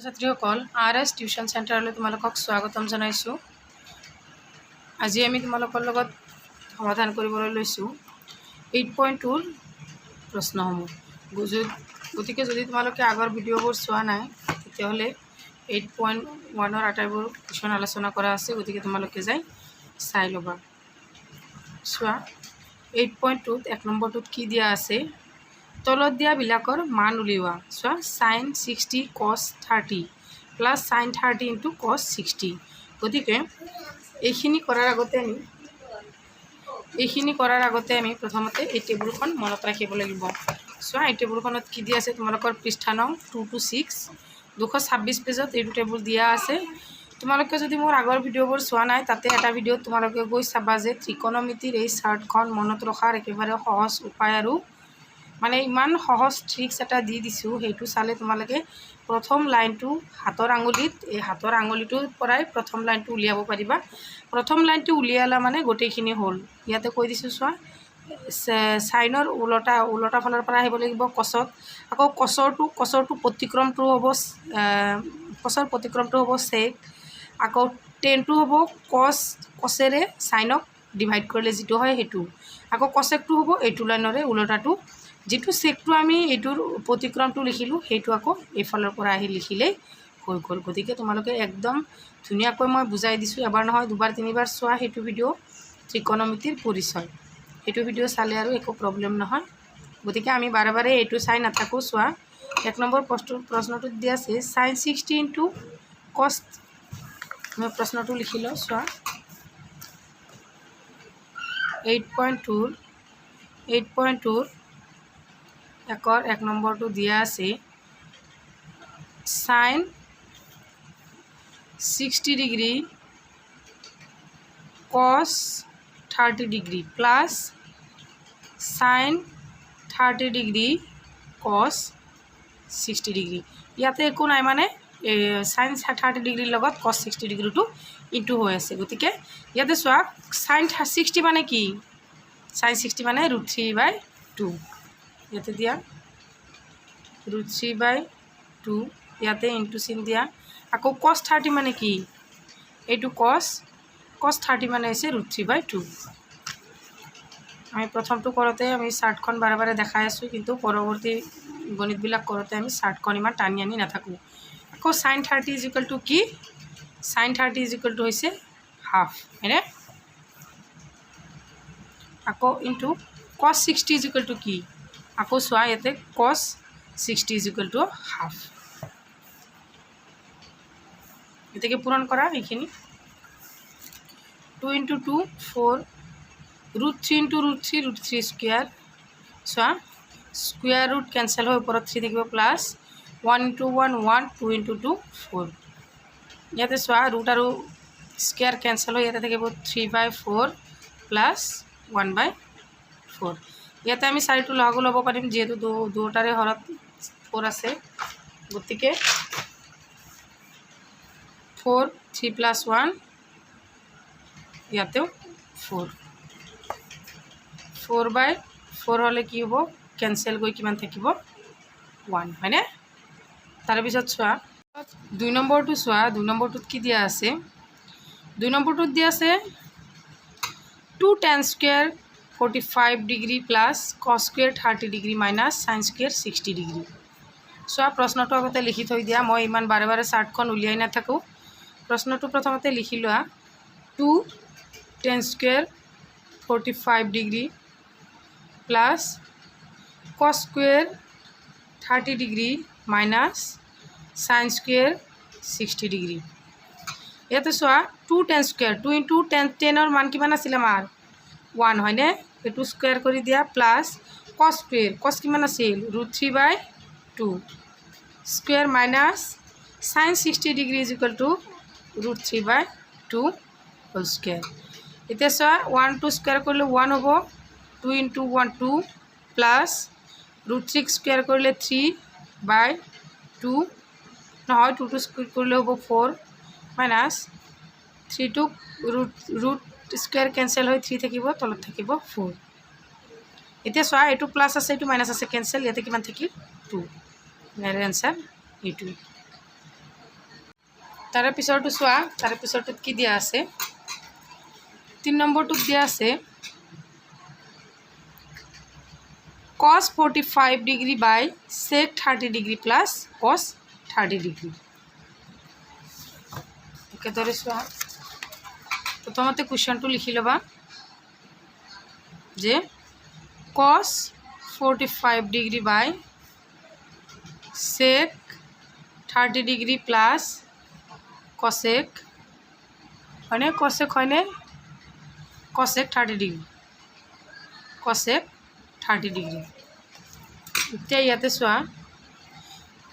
ছাত্ৰীসকল RS tuition চেণ্টাৰলৈ তোমালোকক স্বাগতম জনাইছোঁ। আজি আমি তোমালোকৰ লগত সমাধান কৰিবলৈ লৈছোঁ 8.2 প্ৰশ্নসমূহ। গতিকে যদি তোমালোকে আগৰ ভিডিঅ'বোৰ চোৱা নাই তেতিয়াহ'লে 8.1ৰ আটাইবোৰ কুৱেশ্যন আলোচনা কৰা আছে, গতিকে তোমালোকে যাই চাই ল'বা। চোৱা 8.2ত 1 নম্বৰটোত কি দিয়া আছে, তলত দিয়াবিলাকৰ মান উলিওৱা। চোৱা sin 60 cos 30 plus sin 30 into cos 60। গতিকে এইখিনি কৰাৰ আগতে আমি প্ৰথমতে এই টেবুলখন মনত ৰাখিব লাগিব। চোৱা এই টেবুলখনত কি দিয়া আছে, তোমালোকৰ পৃষ্ঠা নং 2 to 6 226 পেজত এইটো টেবুল দিয়া আছে। তোমালোকে যদি মোৰ আগৰ ভিডিঅ'বোৰ চোৱা নাই, তাতে এটা ভিডিঅ'ত তোমালোকে গৈ চাবা যে ত্ৰিকোণমিতিৰ এই চাৰ্টখন মনত ৰখাৰ একেবাৰে সহজ উপায় আৰু মানে ইমান সহজ ট্ৰিক্স এটা দি দিছোঁ। সেইটো চালে তোমালোকে প্ৰথম লাইনটো হাতৰ আঙুলিত, এই হাতৰ আঙুলিটোৰ পৰাই প্ৰথম লাইনটো উলিয়াব পাৰিবা। প্ৰথম লাইনটো উলিয়ালা মানে গোটেইখিনি হ'ল। ইয়াতে কৈ দিছোঁ চোৱা, চাইনৰ ওলোটা ফালৰ পৰা আহিব লাগিব কছত। আকৌ কছৰটো প্ৰতিক্ৰমটো হ'ব চেক। আকৌ টেনটো হ'ব কছেৰে চাইনক ডিভাইড কৰিলে যিটো হয় সেইটো। আকৌ কছেকটো হ'ব এইটো লাইনৰে ওলোটাটো। যিটো চেকটো আমি এইটোৰ প্ৰতিক্ৰমটো লিখিলোঁ, সেইটো আকৌ এইফালৰ পৰা আহি লিখিলেই হৈ গ'ল। গতিকে তোমালোকে একদম ধুনীয়াকৈ মই বুজাই দিছোঁ। এবাৰ নহয় দুবাৰ তিনিবাৰ চোৱা সেইটো ভিডিঅ' ত্ৰিকোণমিতিৰ পৰিচয়। সেইটো ভিডিঅ' চালে আৰু একো প্ৰব্লেম নহয়। গতিকে আমি বাৰে বাৰে এইটো চাই নাথাকোঁ। চোৱা 1 নম্বৰ প্ৰশ্নটোত দিয়া আছে sin 60 ইনটু cos। মই প্ৰশ্নটো লিখি লওঁ। চোৱা 8.2ৰ 1 নম্বৰটো দিয়া আছে sin 60 degree cos 30 degree plus sin 30 degree cos 60 degree. ইয়াতে একো নাই, মানে sin 30 ডিগ্ৰীৰ লগত cos 60 ডিগ্ৰীটো ইনটু হৈ আছে। গতিকে ইয়াতে চোৱা sin 60 মানে কি, sin 60 মানে √3/2। ইয়াতে দিয়া √3/2, ইয়াতে ইনটু চিন দিয়া। আকৌ cos 30 মানে কি, এইটো cos 30 মানে হৈছে √3/2। আমি প্ৰথমটো কৰোঁতে আমি চাৰ্টখন বাৰে বাৰে দেখাই আছোঁ, কিন্তু পৰৱৰ্তী গণিতবিলাক কৰোঁতে আমি চাৰ্টখন ইমান টানি আনি নাথাকোঁ। আকৌ sin 30 ইজিকেল টু কি, sin 30 ইজিকেল টু হৈছে হাফ, হয়নে? আকৌ ইনটু cos 60 ইজিকেল টু কি, আকৌ চোৱা ইয়াতে cos 60 ইজিকেল টু হাফ। এতেকে পূৰণ কৰা এইখিনি। 2 ইনটু 2 4, √3 ইনটু √3 স্কুৱেৰ। চোৱা স্কুৱেৰ ৰুট কেঞ্চেল হৈ ওপৰত 3 থাকিব, প্লাছ 1 ইনটু 1 1, 2 ইনটু 2 4। ইয়াতে চোৱা ৰুট আৰু স্কুৱেৰ কেঞ্চেল হৈ ইয়াতে থাকিব 3/4 প্লাছ 1/4। ইয়াতে আমি 4টো লঘু ল'ব পাৰিম, যিহেতু দুটাৰে হৰত 4 আছে। গতিকে 4 3 প্লাছ 1, ইয়াতেও 4/4 হ'লে কি হ'ব, কেঞ্চেল গৈ কিমান থাকিব 1, হয়নে? তাৰপিছত চোৱা 2 নম্বৰটো চোৱা। 2 নম্বৰটোত কি দিয়া আছে, 2 নম্বৰটোত দিয়া আছে 2 tan square 45 degree plus cos square 30 degree minus sin square 60 degree. চোৱা প্ৰশ্নটো আগতে লিখি থৈ দিয়া, মই ইমান বাৰে বাৰে চাৰ্টখন উলিয়াই নাথাকোঁ। প্ৰশ্নটো প্ৰথমতে লিখি লোৱা, 2 tan square 45 degree plus cos square 30 degree minus sin square 60 degree. ইয়াতে চোৱা 2 tan স্কুৱেৰ, 2 ইনটু 10ৰ মান কিমান আছিলে আমাৰ 1, হয়নে? এইটো স্কুৱেৰ কৰি দিয়া, প্লাছ cos স্কুৱেৰ, cos কিমান আছিল √3/2 square minus sin 60 degree is equal to √3/2 whole square. এতিয়া চোৱা 1 স্কুৱেৰ কৰিলে 1 হ'ব, 2 ইনটু 1 2 প্লাছ √3 স্কুৱেৰ কৰিলে 3/2 নহয়, 2 স্কুৱেৰ কৰিলে হ'ব 4 মাইনাছ 3 ৰুট স্কুৱেৰ কেঞ্চেল হৈ 3 থাকিব, তলত থাকিব 4। এতিয়া চোৱা এইটো প্লাছ আছে এইটো মাইনাছ আছে, কেঞ্চেল, ইয়াতে কিমান থাকিল 2। ইয়াৰ এনচাৰ এইটো। তাৰে পিছৰটো চোৱা, তাৰে পিছৰটোত কি দিয়া আছে, 3 নম্বৰটোত দিয়া আছে cos 45 degree by sec 30 degree plus cos 30 degree. একেদৰে চোৱা, প্ৰথমতে কুৱেশ্যনটো লিখি ল'বা যে cos 45 degree by sec 30 degree plus cosec হয়নে, cosec হয়নে, cosec 30 ডিগ্ৰী, cosec 30 ডিগ্ৰী। এতিয়া ইয়াতে চোৱা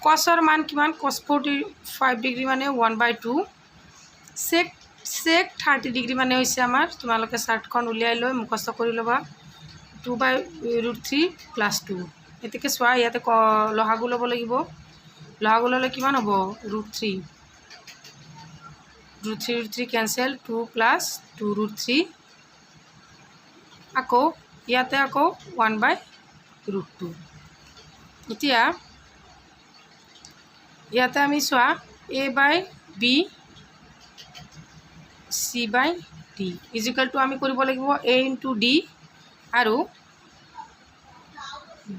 cosৰ মান কিমান, cos 45 ডিগ্ৰী মানে 1/2, sec 30 ডিগ্ৰী মানে হৈছে আমাৰ, তোমালোকে চাৰ্টখন উলিয়াই লৈ মুখস্থ কৰি ল'বা 2/√3 + 2। এতেকে চোৱা ইয়াতে লহাগু ল'ব লাগিব, লহাগু ল'লে কিমান হ'ব, √3, √3 কেঞ্চেল, 2 + 2√3, আকৌ ইয়াতে আকৌ 1/√2। এতিয়া ইয়াতে আমি চোৱা a/b c/d = আমি কৰিব লাগিব a × d আৰু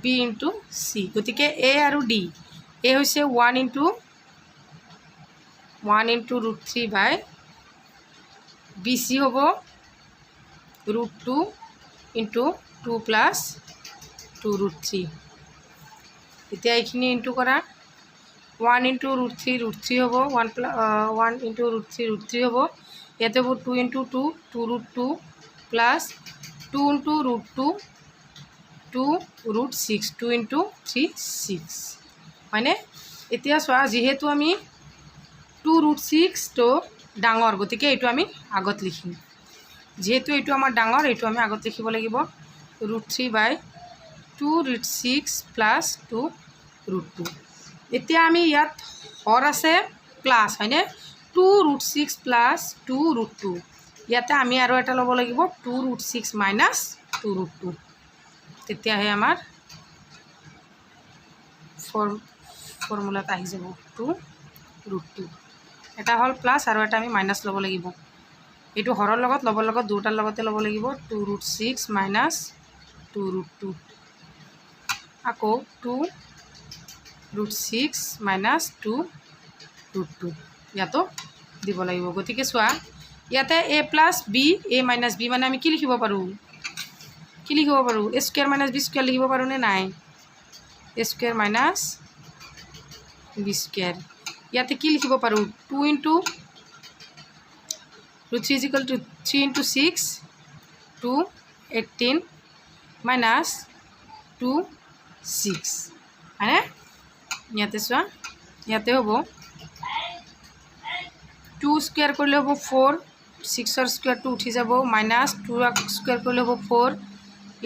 b × c। গতিকে a আৰু d, a হৈছে 1 × √3/bc হ'ব √2 × 2 + 2√3। এতিয়া এইখিনি ইনটু কৰা, 1 × √3 হ'ব, 1 × √3 হ'ব, ইয়াতে হ'ব 2 × 2 2√2 প্লাছ 2 × √2 2√6, 2 × 3 6 হয়নে। এতিয়া চোৱা যিহেতু আমি 2√6 তো ডাঙৰ, গতিকে এইটো আমি আগত লিখিম, যেহেতু এইটো আমাৰ ডাঙৰ এইটো আমি আগত লিখিব লাগিব, √3/2√6 প্লাছ 2√2। এতিয়া আমি ইয়াত হৰ আছে প্লাছ হয়নে, 2√6 প্লাছ 2√2, ইয়াতে আমি আৰু এটা ল'ব লাগিব 2√6 মাইনাছ 2√2, তেতিয়াহে আমাৰ ফৰ্মুলাত আহি যাব 2√2। এটা হ'ল প্লাছ আৰু এটা আমি মাইনাছ ল'ব লাগিব, এইটো হৰৰ লগত ল'বৰ লগত দুটাৰ লগতে ল'ব লাগিব, 2√6 মাইনাছ 2√2, আকৌ 2√6 মাইনাছ 2√2 ইয়াতো দিব লাগিব। গতিকে চোৱা ইয়াতে a + b, a - b মানে আমি কি লিখিব পাৰোঁ, a² - b² লিখিব পাৰোঁনে নাই, a² - b²। ইয়াতে কি লিখিব পাৰোঁ, 2 × √3 = 3 × 6 218 মাইনাছ 2 6 হয়নে। ইয়াতে চোৱা ইয়াতে হ'ব 2² কৰিলে হ'ব 4, 6ৰ স্কুৱেৰটো উঠি যাব, মাইনাছ 2² কৰিলে হ'ব 4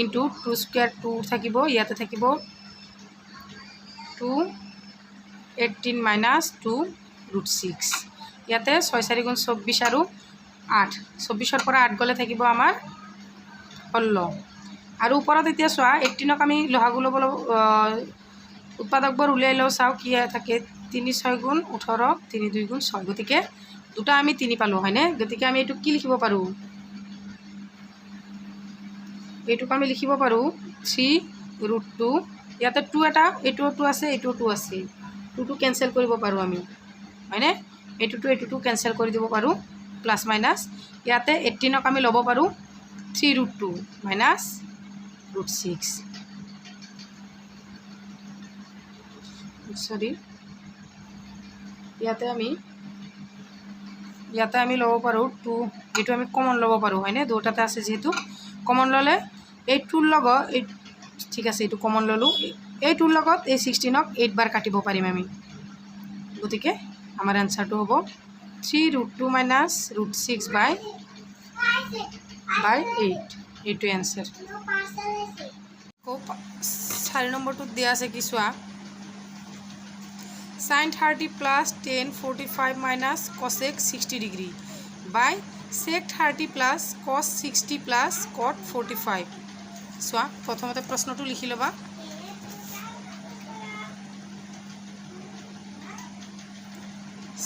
× 2² 2 থাকিব, ইয়াতে থাকিব 218 মাইনাছ 2√6, ইয়াতে 6 × 4 = 24 আৰু 8, 24ৰ পৰা 8 গ'লে থাকিব আমাৰ 16। আৰু ওপৰত এতিয়া চোৱা 18ক আমি লহাগু ল'ব, উৎপাদকবোৰ উলিয়াই লওঁ, চাওঁ কি থাকে, 3 × 6 = 18, 3 × 2 = 6, গতিকে দুটা আমি 3 পালোঁ হয়নে। গতিকে আমি এইটো কি লিখিব পাৰোঁ, এইটোক আমি লিখিব পাৰোঁ 3√2, ইয়াতে 2 এটা, এইটোও 2 আছে, এইটোও 2 আছে, 2টো কেঞ্চেল কৰিব পাৰোঁ আমি হয়নে, এইটোটো কেঞ্চেল কৰি দিব পাৰোঁ, প্লাছ মাইনাছ, ইয়াতে 18ক আমি ল'ব পাৰোঁ 3√2 মাইনাছ √6, সৰি ইয়াতে আমি ল'ব পাৰোঁ 2, এইটো আমি কমন ল'ব পাৰোঁ হয়নে, দুটাতে আছে যিহেতু কমন ল'লে এই 2ৰ লগত এই, ঠিক আছে এইটো কমন ল'লোঁ, এই 2ৰ লগত এই 16ক 8 বাৰ কাটিব পাৰিম আমি, গতিকে আমাৰ এনচাৰটো হ'ব 3√2 মাইনাছ √6/8, এইটোৱে এনচাৰ। আকৌ 4 নম্বৰটোত দিয়া আছে কি চোৱা, sin 30 + tan 45 minus cosec 60 degree by sec 30 + cos 60 + cot 45। চোৱা প্ৰথমতে প্ৰশ্নটো লিখি ল'বা,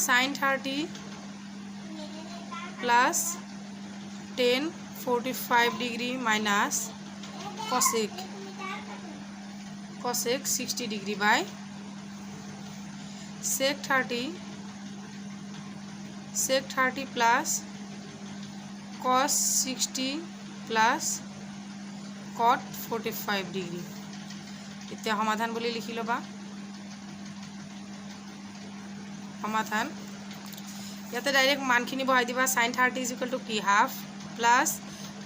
sin 30 plus tan 45 degree minus cosec 60 degree by sec 30 plus cos 60 plus cot 45 degree. এতিয়া সমাধান বুলি লিখি লবা। সমাধান ইয়াতে ডাইরেক্ট মানখিনি বহাই দিবা। sin 30 is equal to কি হাফ প্লাস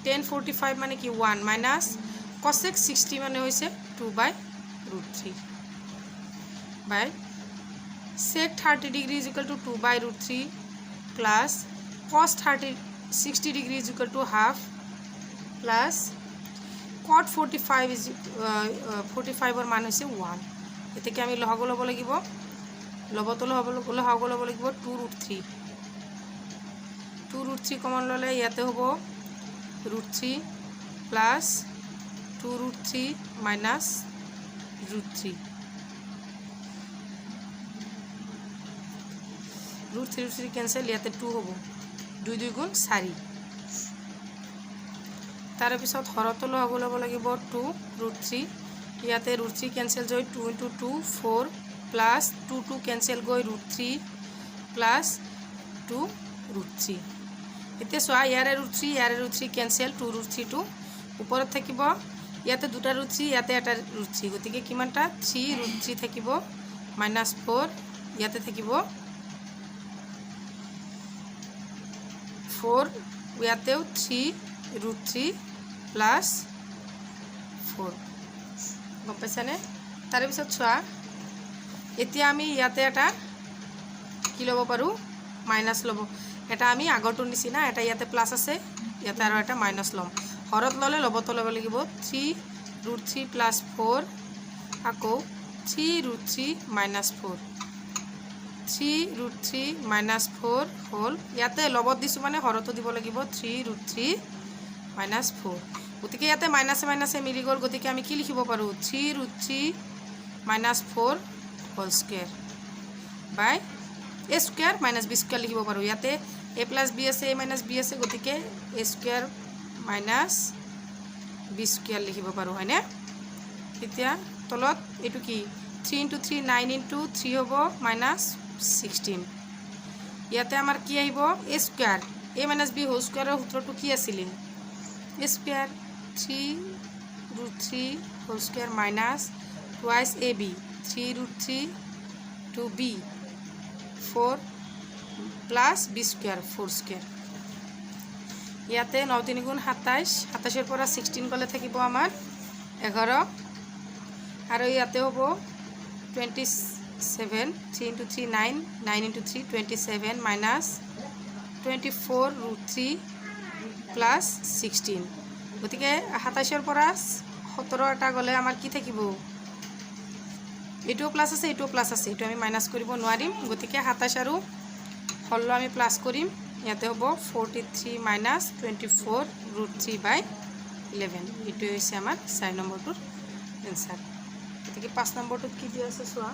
tan 45 মানে কি 1 মাইনাস cosec 60 মানে হইছে 2/√3 বাই sec 30 degree is equal to 2/√3 plus cos 60 degree is equal to half plus cot 45 is 45 or মান হইছে 1 এটাকে আমি লহগ লব লাগিব লবতল লব লাগিব 2√3 কমন ললে ইয়াতে হবো √3 প্লাস 2√3 মাইনাস √3 √3 कैंसिल ইয়াতে 2 হবো 2 2 গুণ 4 তার পিছত হরতল লব লাগিব 2√3 ইয়াতে √3 कैंसिल জয় 2 * 2 4 प्लस 2 2 कैंसिल गई √3 प्लस 2√3 इतने चुआ यारे √3 कैंसिल 2√3 टू ऊपर थकिब इते दुटा √3 इते एटा √3 गति के किमानटा 3√3 थकिब -4 इते थकिब 4 इतेও 3√3 प्लस 4 गम पाइछाने तार पिছত चुआ এতিয়া আমি ইয়াতে এটা কি লব পাৰো মাইনাস লব এটা আমি আগৰটোৰ নিচিনা এটা ইয়াতে প্লাস আছে ইয়াতে আৰু এটা মাইনাস লম হৰত ললে লবত লব লাগিব 3√3 প্লাস 4 আকৌ 3√3 মাইনাস 4 3√3 মাইনাস 4 হোল ইয়াতে লবত দিছো মানে হৰতো দিব লাগিব 3√3 মাইনাস 4 গতিকে ইয়াতে মাইনাসে মাইনাসে মিলি গল গতিকে আমি কি লিখিব পাৰো 3√3 minus 4 whole square by a square minus b square लिखिब पारो याते ए प्लस बी আছে ए माइनस बी আছে গতিকে ए स्क्वायर माइनस बी स्क्वायर लिखिব পাৰো হয়নে এতিয়া তলত এটু কি 3 * 3 9 * 3 হ'ব -16 ইয়াতে আমাৰ কি আহিব a square a - b whole স্কয়াৰৰ সূত্ৰটো কি আছিল a square 3√3 whole square minus twice ab 3√3 2b 4 plus b square 4 square ইয়াতে 9 3 গুণ 27 27 এর পৰা 16 গলে থাকিব আমাৰ 11 আৰু ইয়াতে হ'ব 27 3 * 3 9 9 * 3 27 minus 24√3 plus 16 গতিকে 27 এর পৰা 17 এটা গলে আমাৰ কি থাকিব এটো প্লাস আছে এটো প্লাস আছে এটো আমি মাইনাস কৰিব নোৱাৰিম গতিকে 27 আৰু 16 আমি প্লাস কৰিম ইয়াতে হ'ব 43 minus 24√3/11 এটো হৈছে আমাৰ 4 নম্বৰটোৰ आंसर গতিকে 5 নম্বৰটোত কি দিয়া আছে চোৱা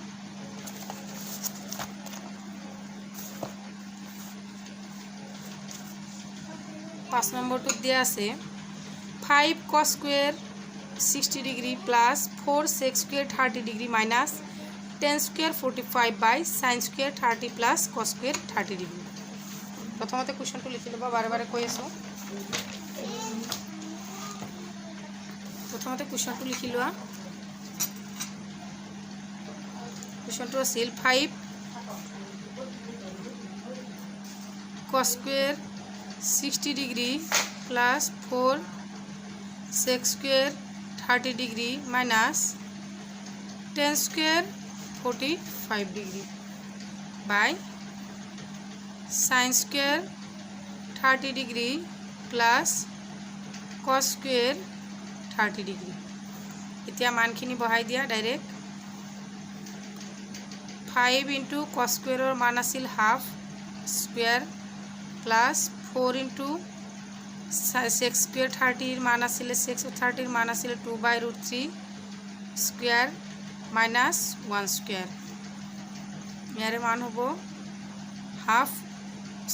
5 নম্বৰটোত দিয়া আছে 5 cos square 60 degree plus 4 sec square 30 degree minus tan square 45 by sin square 30 plus cos square 30 degree प्रथमते question तो लिखि लबा बारे बारे কৈ আছো प्रथमते क्वेश्चन तो लिखि लोआ क्वेश्चन तो আছিল 5 cos square 60 degree plus 4 sec square 30 degree minus tan square 45 degree by sin square 30 degree plus cos square 30 degree इतिया मानखिनि बहाई दिया डायरेक्ट 5 into cos square और मान आसिल half square plus 4 into sec square 30 मान आसिले sec 30 मान आसिले 2/√3 square minus 1 square यारे मान होबो half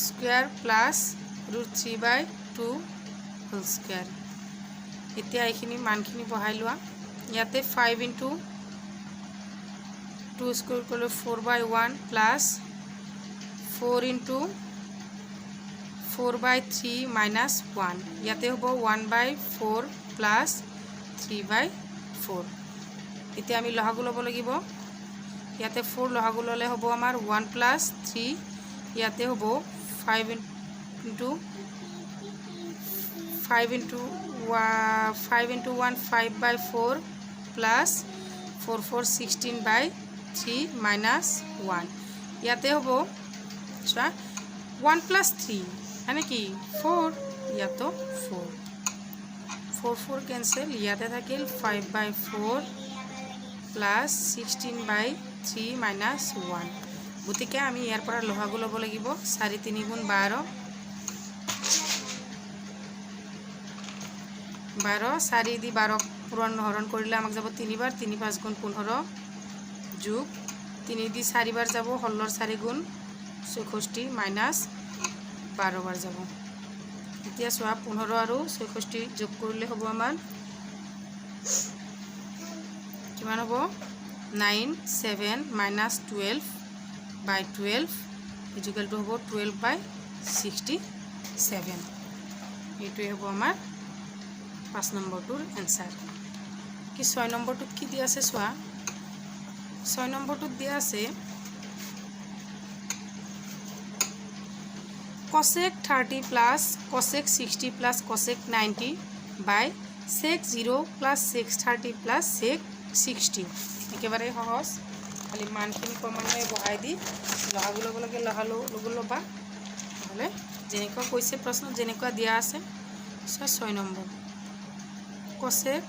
square plus √3/2 whole square. এতিয়া এইখিনি মানখিনি বহাই লোৱা। ইয়াতে 5 × 2 স্কোয়াৰ কৰিলে 4/1 প্লাছ 4 × 4/3 মাইনাছ 1। ইয়াতে হ'ব 1/4 প্লাছ 3/4। এতিয়া আমি লহাগু ল'ব লাগিব। ইয়াতে 4 লহাগু ল'লে হ'ব আমাৰ 1 + 3। ইয়াতে হ'ব 5 × 1 5/4 প্লাছ 4 4 16/3 মাইনাছ 1। ইয়াতে হ'ব চোৱা 1 + 3 মানে কি 4। ইয়াতো 4 4 4 কেঞ্চেল। ইয়াতে থাকিল 5/4 প্লাছ 16/3 মাইনাছ 1। গতিকে আমি ইয়াৰ পৰা লহাগু ল'ব লাগিব। 4 × 3 = 12 12। 4 দি 12 হৰণ কৰিলে আমাক যাব 3 বাৰ। 3 × 5 = 15 যোগ 3 দি 4 বাৰ যাব 16 4 × 64 মাইনাছ 12 বাৰ যাব। এতিয়া চোৱা 15 আৰু 64 যোগ কৰিলে হ'ব আমাৰ কিমান হ'ব 9 7 মাইনাছ 12/12 ইকুৱেল টু হ'ব 12/67। এইটোৱে হ'ব আমাৰ 5 নম্বৰটোৰ এনসাৰ। কি 6 নম্বৰটোত কি দিয়া আছে চোৱা। 6 নম্বৰটোত দিয়া আছে cosec 30 plus cosec 60 plus cosec 90 by sec 0 plus sec 30 plus sec 60। একেবাৰে সহজ। খালি মানখিনি ক্ৰমান্বয়ে বহাই দি লহাগু ল'ব লাগে। লহাগু ল'বা নহ'লে যেনেকুৱা কৈছে প্ৰশ্নত যেনেকুৱা দিয়া আছে। 6 number cosec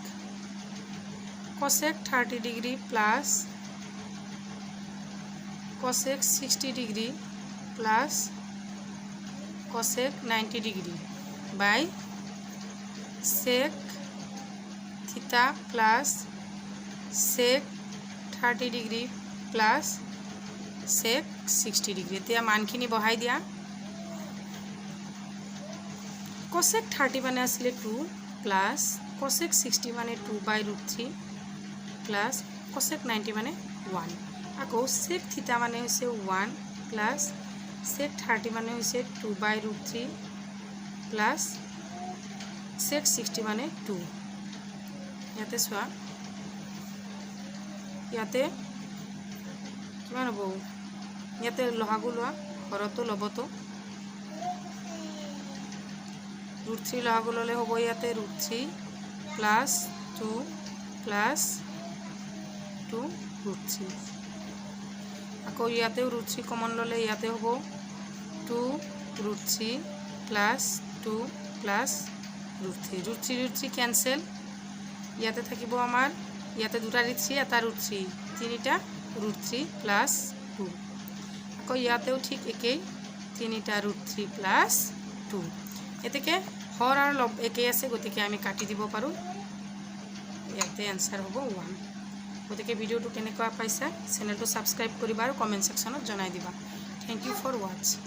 30 degree plus cosec 60 degree plus cosec 90 degree by sec theta plus sec 30 degree plus sec 60 degree. এতিয়া মানখিনি বহাই দিয়া। cosec 30 মানে আছিলে 2 প্লাছ cosec 60 মানে 2/√3 প্লাছ cosec 90 মানে 1। আকৌ sec থিটা মানে হৈছে 1 প্লাছ sec 30 মানে হৈছে 2/√3 প্লাছ sec 60 মানে 2। ইয়াতে চোৱা ইয়াতে কিমান হ'ব। ইয়াতে লহাগু লোৱা ঘৰতো ল'বতো √3 লহাগু ল'লে হ'ব ইয়াতে √3 প্লাছ 2 প্লাছ 2√3। আকৌ ইয়াতেও √3 কমন ল'লে ইয়াতে হ'ব 2√3 প্লাছ 2 প্লাছ √3 √3 কেঞ্চেল। ইয়াতে থাকিব আমাৰ ইয়াতে দুটা √3 এটা √3 তিনিটা √3 প্লাছ 2। আকৌ ইয়াতেও ঠিক একেই তিনিটা √3 প্লাছ 2। এতেকে হৰ আৰু লব একেই আছে গতিকে আমি কাটি দিব পাৰোঁ। ইয়াতে এনসাৰ হ'ব 1। গতিকে ভিডিঅ'টো কেনেকুৱা পাইছা চেনেলটো ছাবস্ক্ৰাইব কৰিবা আৰু কমেণ্ট ছেকশ্যনত জনাই দিবা। থ্যাংক ইউ ফৰ ৱাচিং।